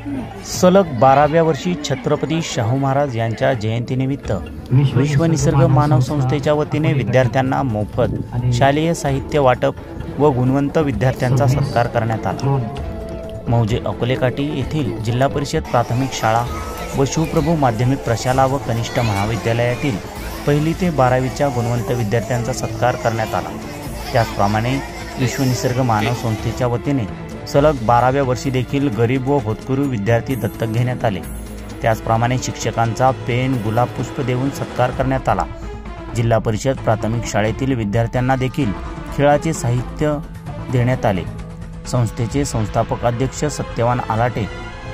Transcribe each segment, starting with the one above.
सलग 12व्या वर्षी छत्रपती शाहू महाराज यांच्या जयंतीनिमित्त विश्व निसर्ग मानव संस्थेच्या वतीने विद्यार्थ्यांना मोफत शालेय साहित्य वाटप व गुणवंत विद्यार्थ्यांचा सत्कार करण्यात आला। मौजे अकोलेकाठी येथील जिल्हा परिषद प्राथमिक शाळा व शिवप्रभू माध्यमिक प्रशाला व कनिष्ठ महाविद्यालयातील 1ली ते 12वीच्या गुणवंत विद्यार्थ्यांचा सत्कार करण्यात आला। त्याचप्रमाणे विश्व निसर्ग मानव संस्थेच्या वतीने सलग 12व्या वर्षी देखील गरीब व होतकरू विद्यार्थी दत्तक घेण्यात आले। त्याचप्रमाणे शिक्षकांचा पेन गुलाब पुष्प देऊन सत्कार करण्यात आला। जिल्हा परिषद प्राथमिक शाळेतील विद्यार्थ्यांना देखील खेळाचे साहित्य देण्यात आले। संस्थेचे संस्थापक अध्यक्ष सत्यवान आलाटे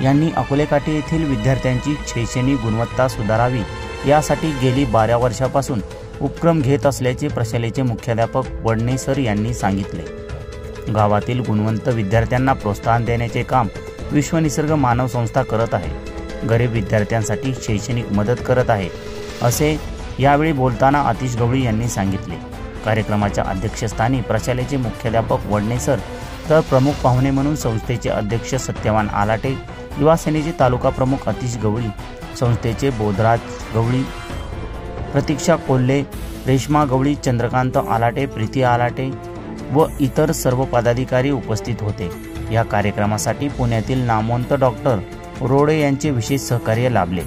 यांनी अकोलेकाठी येथील विद्यार्थ्यांची शैक्षणिक गुणवत्ता सुधारावी यासाठी गेली 12 वर्षापासून उपक्रम घेत असल्याचे प्रशालेचे मुख्याध्यापक वडणे सर यांनी सांगितले। गावातील गुणवंत विद्यार्थ्यांना प्रोत्साहन देण्याचे काम विश्व निसर्ग मानव संस्था करत आहे। गरीब विद्यार्थ्यांसाठी शैक्षणिक मदत करत आहे, असे यावेळी बोलताना आतिश गवळी यांनी सांगितले। कार्यक्रमाच्या अध्यक्षस्थानी प्रशालेचे मुख्याध्यापक वडणे सर तर प्रमुख पाहुणे म्हणून संस्थेचे अध्यक्ष सत्यवान आलाटे, युवा सेनेचे तालुका प्रमुख आतिश गवळी, संस्थेचे बोधराज गवळी, प्रतीक्षा कोल्हे, रेश्मा गवळी, चंद्रकांत आलाटे, प्रीती आलाटे व इतर सर्व पदाधिकारी उपस्थित होते। या कार्यक्रमासाठी पुण्यातील नामवंत डॉक्टर रोडे यांचे विशेष सहकार्य लाभले।